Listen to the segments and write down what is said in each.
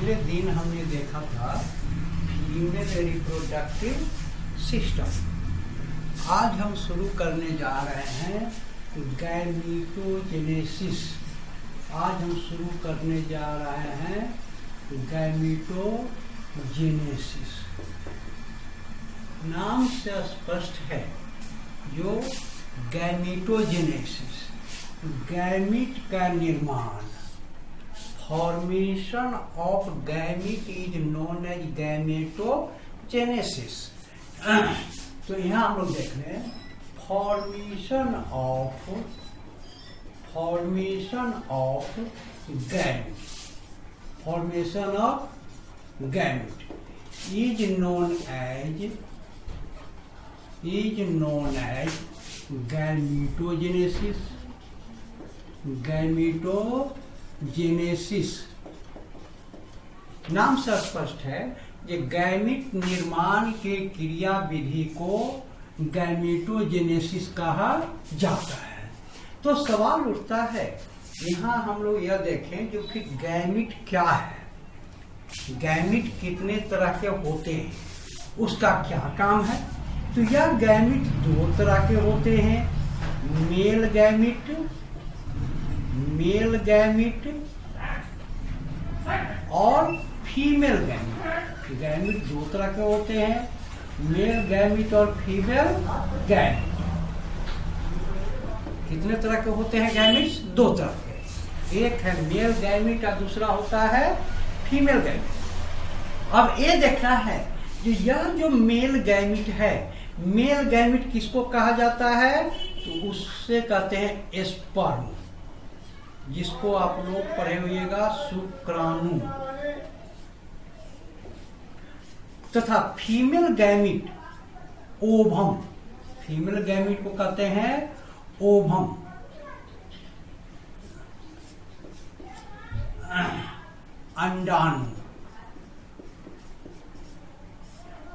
पिछले दिन हमने देखा था फीमेल रिप्रोडक्टिव सिस्टम। आज हम शुरू करने जा रहे हैं गैमीटोजेनेसिस। आज हम शुरू करने जा रहे हैं गैमीटोजेनेसिस। नाम से स्पष्ट है, जो गैमीटोजेनेसिस, गैमीट का निर्माण, formation of gamete is known as gametogenesis. तो यहाँ हम लोग देख रहे हैं formation of gamete. Formation of gamete is known as gametogenesis. Gametogenesis नाम से स्पष्ट है कि गैमीट निर्माण के क्रिया विधि को गैमीटोजेनेसिस कहा जाता है। तो सवाल उठता है, यहाँ हम लोग यह देखें जो कि गैमीट क्या है, गैमीट कितने तरह के होते हैं, उसका क्या काम है। तो यह गैमीट दो तरह के होते हैं, मेल गैमीट और फीमेल गैमीट। गैमीट दो तरह के होते हैं, मेल गैमीट और फीमेल गैमीट। कितने तरह के होते हैं गैमीट? दो तरह के। एक है मेल गैमीट और दूसरा होता है फीमेल गैमीट। अब ये देखना है कि यह जो मेल गैमीट है, मेल गैमीट किसको कहा जाता है? तो उससे कहते हैं स्पर्म, जिसको आप लोग पढ़े हुएगा शुक्राणु। तथा female gamete ovum, female gamete को कहते हैं ओवम। अंडाणु।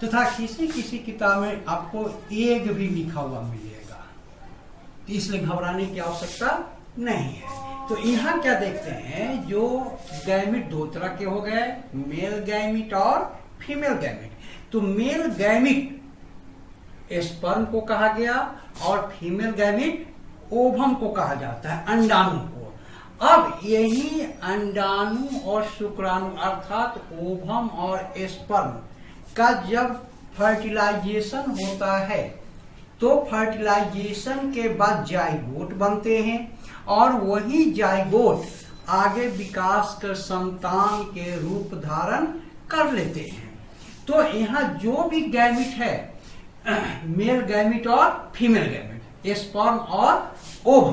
तथा किसी किताब में आपको एग भी लिखा हुआ मिलेगा, तो इसलिए घबराने की आवश्यकता नहीं है। तो यहाँ क्या देखते हैं, जो गैमीट दो तरह के हो गए, मेल गैमीट और फीमेल गैमीट। तो मेल गैमीट स्पर्म को कहा गया और फीमेल गैमीट ओवम को कहा जाता है, अंडाणु को। अब यही अंडाणु और शुक्राणु अर्थात ओवम और स्पर्म का जब फर्टिलाइजेशन होता है, तो फर्टिलाइजेशन के बाद जाइगोट बनते हैं और वही जाइगोट आगे विकास कर संतान के रूप धारण कर लेते हैं। तो यहाँ जो भी गैमीट है, मेल गैमीट और फीमेल गैमीट, स्पर्म और ओवम।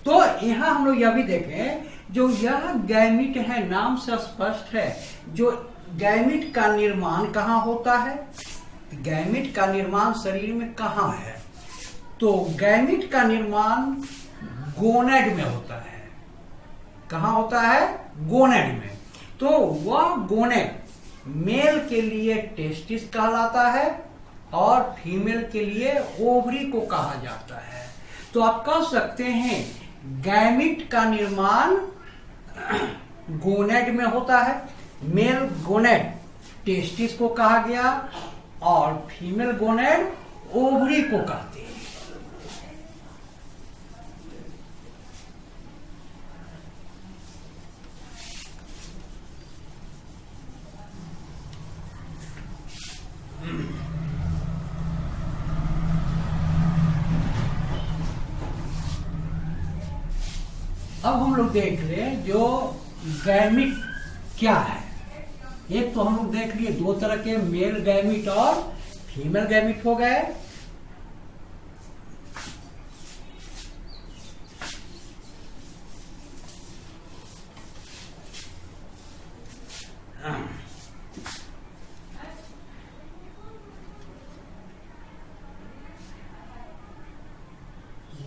तो यहाँ हम लोग यह भी देखें, जो यह गैमीट है, नाम से स्पष्ट है, जो गैमीट का निर्माण कहाँ होता है? गैमीट का निर्माण शरीर में कहाँ है? तो गैमीट का निर्माण गोनेड में होता है। कहाँ होता है? गोनेड में। तो वह गोनेड मेल के लिए टेस्टिस कहलाता है और फीमेल के लिए ओवरी को कहा जाता है। तो आप कह सकते हैं गैमीट का निर्माण गोनेड में होता है। मेल गोनेड टेस्टिस को कहा गया और फीमेल गोनेड ओवरी को कहते हैं। अब हम लोग देख लें जो गैमीट क्या है। एक तो हम लोग देख लिए दो तरह के, मेल गैमीट और फीमेल गैमीट हो गए।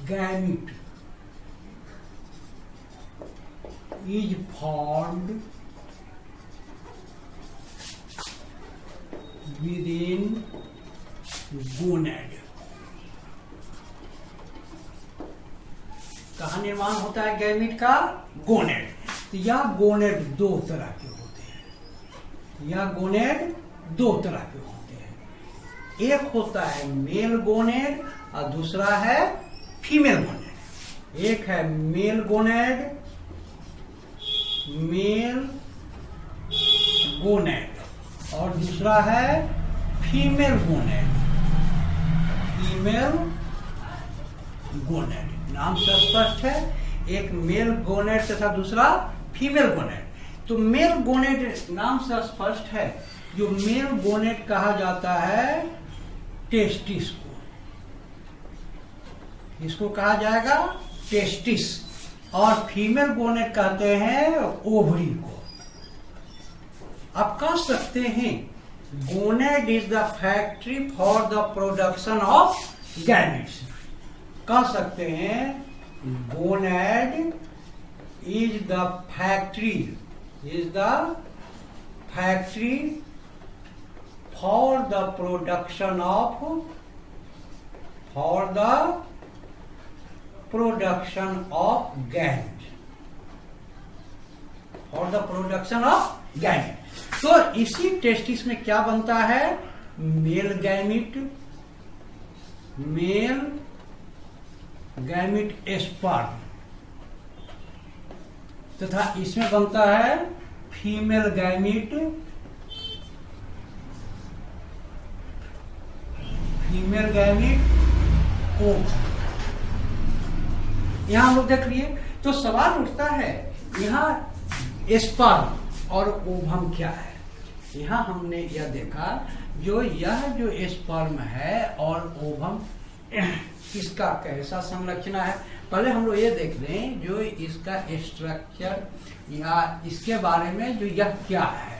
Gamete is formed within gonad। कहाँ निर्माण होता है गैमीट का? गोनेड। तो यह गोनेड दो तरह के होते हैं, या गोनेड दो तरह के होते हैं। एक होता है मेल गोनेड और दूसरा है फीमेल गोनेड। एक है मेल गोनेड, और दूसरा है फीमेल गोनेड। नाम से स्पष्ट है, एक मेल गोनेड तथा दूसरा फीमेल गोनेड। तो मेल गोनेड नाम से स्पष्ट है, जो मेल गोनेड कहा जाता है टेस्टिस को, इसको कहा जाएगा टेस्टिस, और फीमेल गोनेड कहते हैं ओवरी को। आप कह सकते हैं gonad is the factory for the production of gametes. कह सकते हैं gonad is the factory for the production of gamete. तो इसी टेस्टिस में क्या बनता है, मेल गैमिट स्पर्म, तथा इसमें बनता है फीमेल गैमिट ओव। यहां हम लोग देख लिए। तो सवाल उठता है यहाँ स्पर्म और ओवम क्या है। यहाँ हमने यह देखा, जो स्पर्म है और ओवम इसका कैसा संरचना है। पहले हम लोग ये देख लें जो इसका स्ट्रक्चर या इसके बारे में, जो यह क्या है।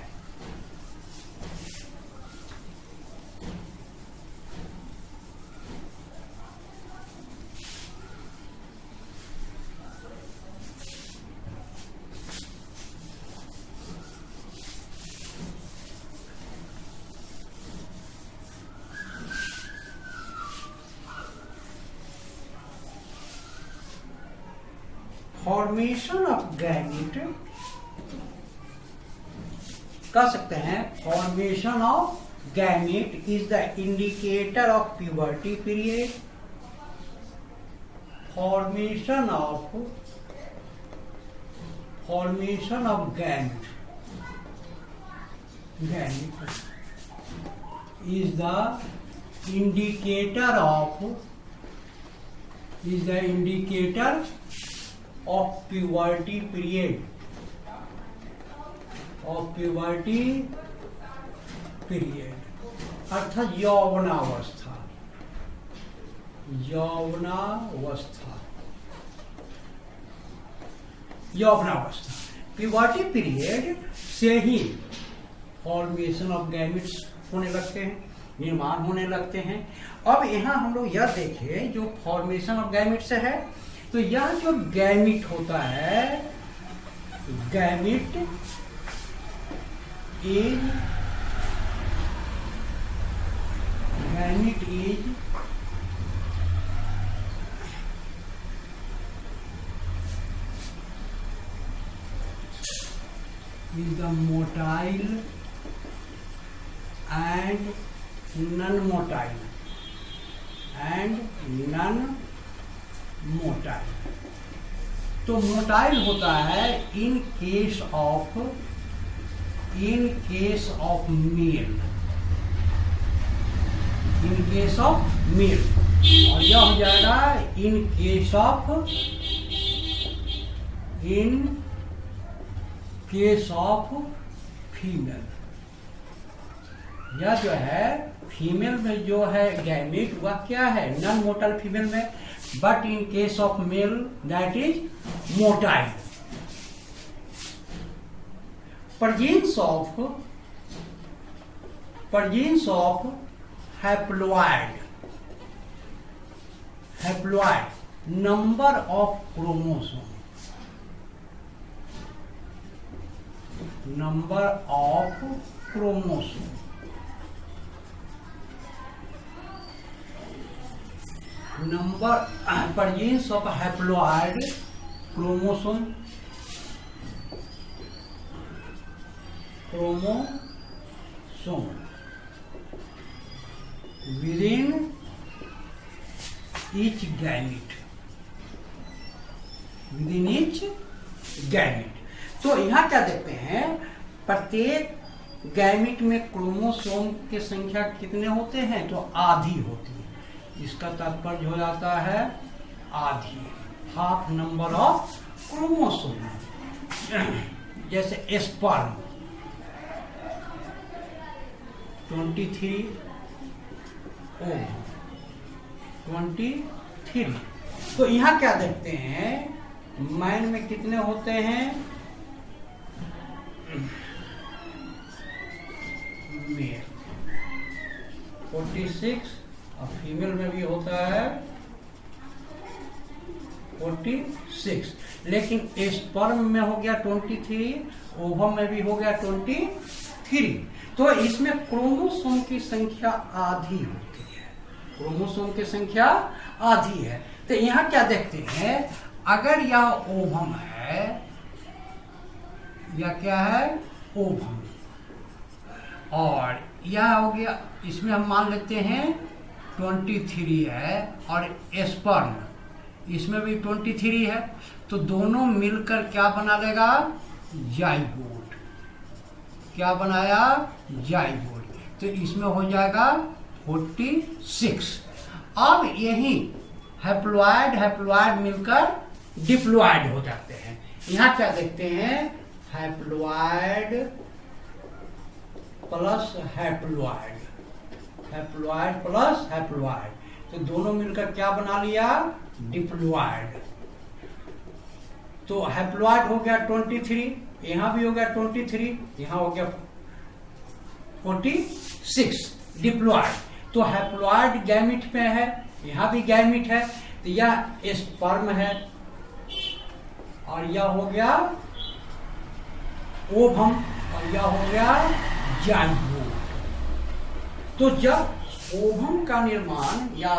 फॉर्मेशन ऑफ गैमेट कह सकते हैं, formation of gamete is the indicator of puberty period. Formation of gamete is the indicator of puberty period, अर्थात यौवनावस्था। प्यूबर्टी पीरियड से ही फॉर्मेशन ऑफ गैमेट्स होने लगते हैं, निर्माण होने लगते हैं। अब यहाँ हम लोग यह देखें, जो फॉर्मेशन ऑफ गैमेट्स है, तो यह जो गैमिट होता है, gamete is the motile and non motile तो मोटाइल होता है इन केस ऑफ मेल, और यह हो जाएगा इन केस ऑफ फीमेल। यह जो है फीमेल में जो है गैमेट, वह क्या है, नॉन मोटाइल फीमेल में, but in case of male that is motile. Presence of haploid, number of chromosome, presence of haploid chromosome chromosome within each gamete, within each gamete। तो यहाँ क्या देखते हैं, प्रत्येक गैमिट में क्रोमोसोम की संख्या कितने होते हैं, तो आधी होती है। इसका तात्पर्य हो जाता है आधी, हाफ नंबर ऑफ क्रोमोसोम। जैसे स्पर्म 23 ओवम 23। तो यहाँ क्या देखते हैं, मैन में कितने होते हैं, मेल 46 और फीमेल में भी होता है 46। लेकिन स्पर्म में हो गया 23, ओवम में भी हो गया 23। तो इसमें क्रोमोसोम की संख्या आधी होती है, क्रोमोसोम की संख्या आधी है। तो यहाँ क्या देखते हैं, अगर यह ओवम है, या क्या है ओवम, और यह हो गया, इसमें हम मान लेते हैं 23 है, और स्पर्म इसमें भी 23 है, तो दोनों मिलकर क्या बना लेगा, जाइगोट। क्या बनाया, जाइगोट। तो इसमें हो जाएगा 46। अब यही हैप्लॉइड मिलकर डिप्लॉइड हो जाते हैं। यहाँ क्या देखते हैं, haploid plus haploid, haploid plus haploid, तो दोनों मिलकर क्या बना लिया, डिप्लॉइड। तो हैप्लॉइड हो गया 23, यहां भी हो गया 23, यहां हो गया 46 डिप्लॉइड। तो हैप्लॉइड गैमिट में है, यहां भी गैमिट है, तो यह स्पर्म है, और यह हो गया ओवम, और यह हो गया जाइगोट। तो जब ओवम का निर्माण या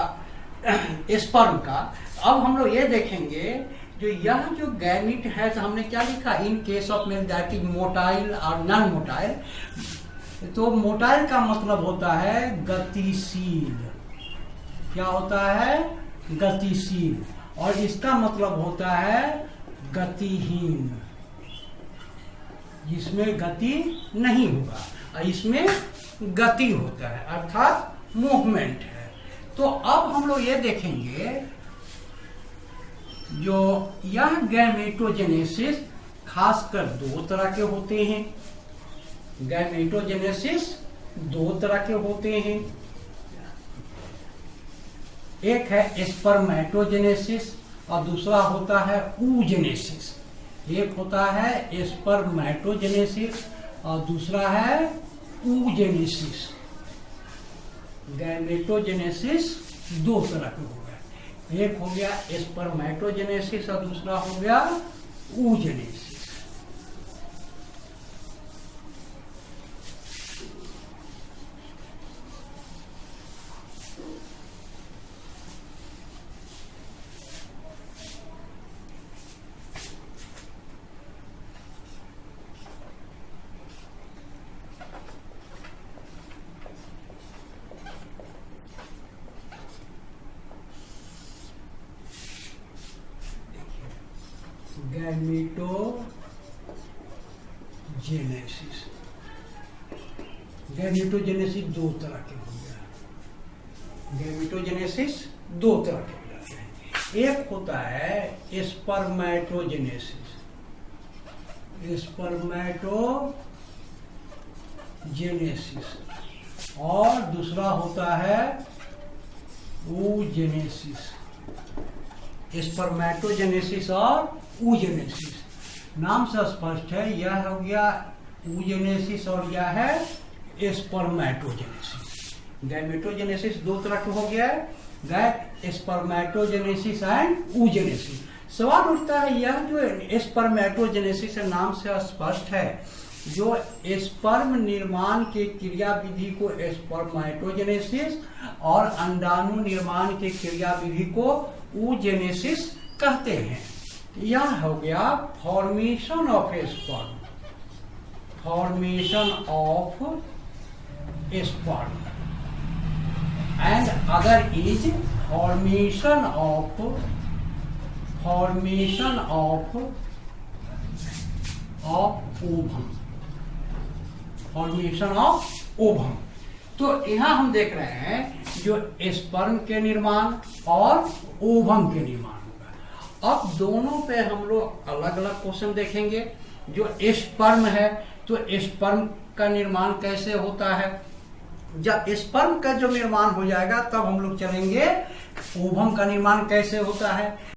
स्पर्म का, अब हम लोग ये देखेंगे जो यह जो गैमिट है, तो हमने क्या लिखा, in case of male that is motile और नॉन मोटाइल। तो मोटाइल का मतलब होता है गतिशील, क्या होता है, गतिशील, और इसका मतलब होता है गतिहीन, जिसमें गति नहीं होगा, और इसमें गति होता है, अर्थात मूवमेंट है। तो अब हम लोग ये देखेंगे जो यह गैमेटोजेनेसिस खासकर दो तरह के होते हैं। गैमेटोजेनेसिस दो तरह के होते हैं, एक है स्पर्मेटोजेनेसिस और दूसरा होता है oogenesis। एक होता है स्पर्मेटोजेनेसिस और दूसरा है oogenesis। गैमेटोजेनेसिस दो तरह के हो गए, एक हो गया स्पर्मेटोजेनेसिस और दूसरा हो गया oogenesis। गैमेटोजेनेसिस, गैमेटोजेनेसिस दो तरह के हो गया। गैमेटोजेनेसिस दो तरह के हो जाते हैं, एक होता है स्पर्मेटोजेनेसिस, स्पर्मेटोजेनेसिस, और दूसरा होता है oogenesis। स्पर्मेटोजेनेसिस और oogenesis, नाम से स्पष्ट है, यह हो गया oogenesis और यह है स्पर्मेटोजेनेसिस। गैमेटोजेनेसिस दो तरह का हो गया है, स्पर्मेटोजेनेसिस एंड oogenesis। सवाल उठता है, यह जो स्पर्मेटोजेनेसिस है नाम से स्पष्ट है, जो स्पर्म निर्माण के क्रिया विधि को स्पर्मेटोजेनेसिस और अंडाणु निर्माण के क्रिया विधि को oogenesis कहते हैं। यह हो गया formation of sperm, formation of sperm, and other is formation of ovum, formation of ovum. तो यहां हम देख रहे हैं जो स्पर्म के निर्माण और ओवम के निर्माण होगा। अब दोनों पे हम लोग अलग अलग क्वेश्चन देखेंगे। जो स्पर्म है तो स्पर्म का निर्माण कैसे होता है, जब स्पर्म का जो निर्माण हो जाएगा तब हम लोग चलेंगे ओवम का निर्माण कैसे होता है।